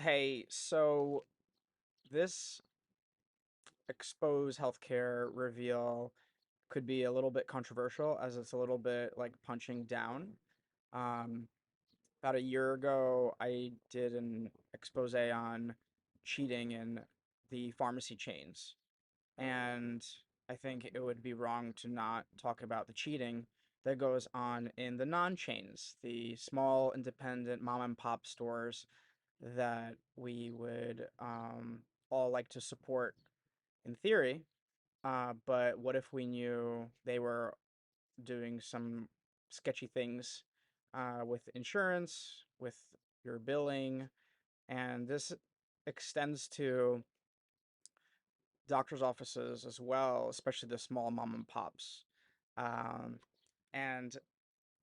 Hey, so this expose healthcare reveal could be a little bit controversial as it's a little bit like punching down. Um, about a year ago, I did an expose on cheating in the pharmacy chains, and I think it would be wrong to not talk about the cheating that goes on in the non-chains, the small independent mom and pop stores that we would all like to support in theory. But what if we knew they were doing some sketchy things with insurance, with your billing, and this extends to doctors' offices as well, especially the small mom and pops. Um, and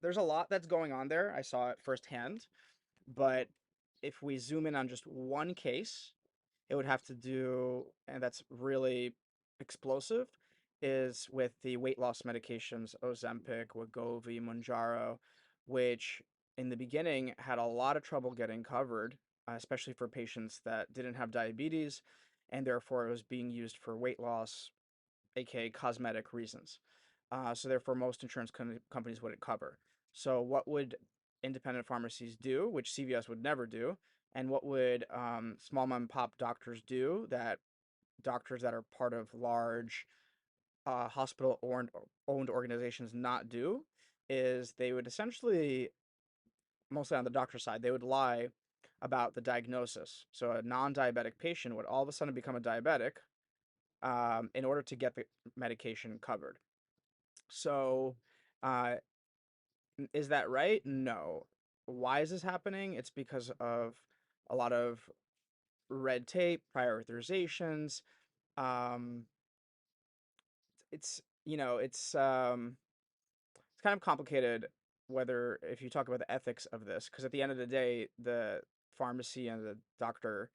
there's a lot that's going on there. I saw it firsthand. But if we zoom in on just one case, it would have to do, and that's really explosive, is with the weight loss medications, Ozempic, Wegovy, Mounjaro, which in the beginning had a lot of trouble getting covered, especially for patients that didn't have diabetes, and therefore it was being used for weight loss, aka cosmetic reasons. So therefore, most insurance companies wouldn't cover. So what would independent pharmacies do, which CVS would never do, and what would small mom and pop doctors do that doctors that are part of large hospital owned organizations not do, is they would essentially, mostly on the doctor side, they would lie about the diagnosis. So a non-diabetic patient would all of a sudden become a diabetic in order to get the medication covered. So, uh, is that right? No. Why is this happening? It's because of a lot of red tape, prior authorizations. Um, it's it's kind of complicated whether if you talk about the ethics of this, because at the end of the day, the pharmacy and the doctor,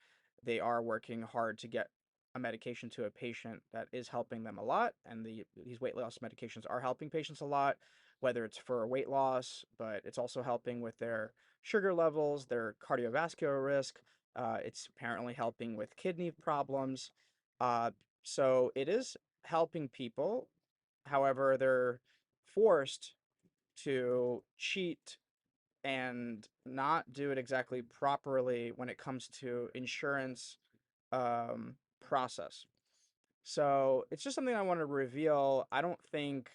they are working hard to get a medication to a patient that is helping them a lot, and these weight loss medications are helping patients a lot, whether it's for weight loss, but it's also helping with their sugar levels, their cardiovascular risk. It's apparently helping with kidney problems. Uh, so it is helping people. However, they're forced to cheat and not do it exactly properly when it comes to insurance process. So it's just something I want to reveal. I don't think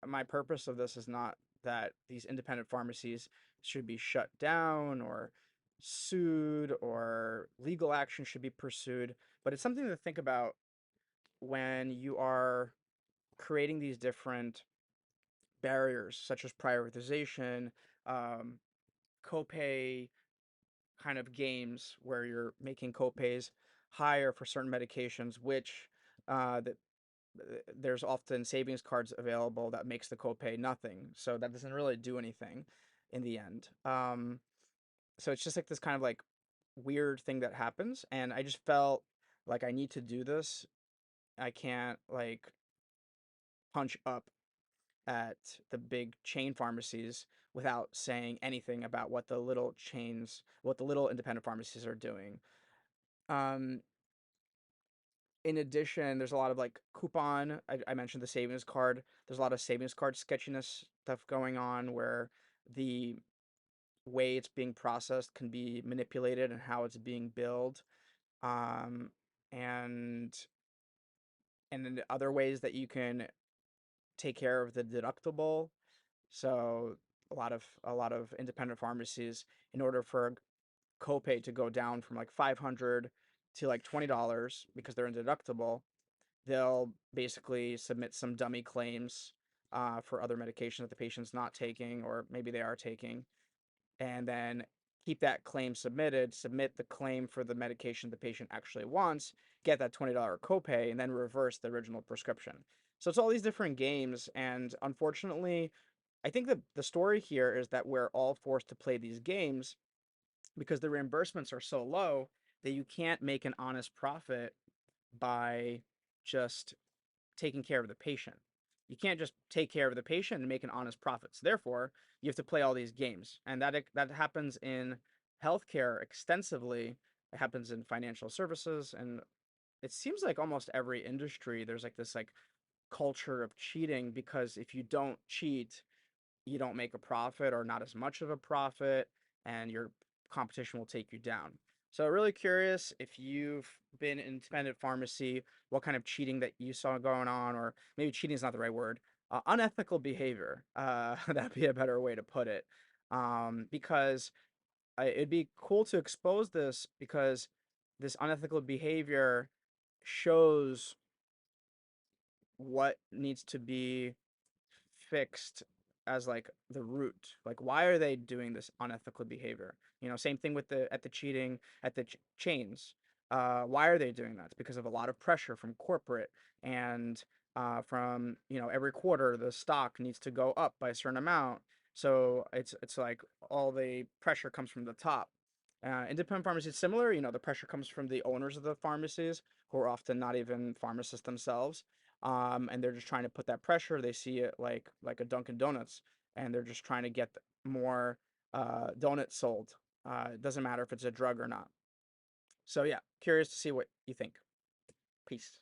my purpose of this is not that these independent pharmacies should be shut down or sued or legal action should be pursued, but it's something to think about when you are creating these different barriers such as prioritization, um, copay kind of games where you're making copays higher for certain medications, which that there's often savings cards available that makes the copay nothing. So that doesn't really do anything in the end. So it's just like this kind of like weird thing that happens, and I just felt like I need to do this. I can't like punch up at the big chain pharmacies without saying anything about what the little independent pharmacies are doing. Um, in addition, there's a lot of like coupon. I mentioned the savings card. There's a lot of savings card sketchiness stuff going on where the way it's being processed can be manipulated and how it's being billed. Um, and and then other ways that you can take care of the deductible. So a lot of independent pharmacies, in order for a copay to go down from like 500 to like $20 because they're deductible, they'll basically submit some dummy claims for other medications that the patient's not taking or maybe they are taking, and then keep that claim submitted, submit the claim for the medication the patient actually wants, get that $20 copay, and then reverse the original prescription. So it's all these different games, and unfortunately, I think the story here is that we're all forced to play these games because the reimbursements are so low that you can't make an honest profit by just taking care of the patient. You can't just take care of the patient and make an honest profit. So therefore, you have to play all these games, and that happens in healthcare extensively. It happens in financial services, and it seems like almost every industry there's like this like culture of cheating, because if you don't cheat, you don't make a profit or not as much of a profit, and your competition will take you down. So really curious if you've been in independent pharmacy, what kind of cheating that you saw going on, or maybe cheating is not the right word, unethical behavior. That'd be a better way to put it. Because it'd be cool to expose this, because this unethical behavior shows what needs to be fixed as like the root. Like, why are they doing this unethical behavior? Same thing with the cheating at the chains. Why are they doing that? It's because of a lot of pressure from corporate, and from every quarter the stock needs to go up by a certain amount. So it's like all the pressure comes from the top. Independent pharmacy is similar. The pressure comes from the owners of the pharmacies, who are often not even pharmacists themselves, and they're just trying to put that pressure. They see it like a Dunkin' Donuts, and they're just trying to get more donuts sold. It doesn't matter if it's a drug or not. So yeah, curious to see what you think. Peace.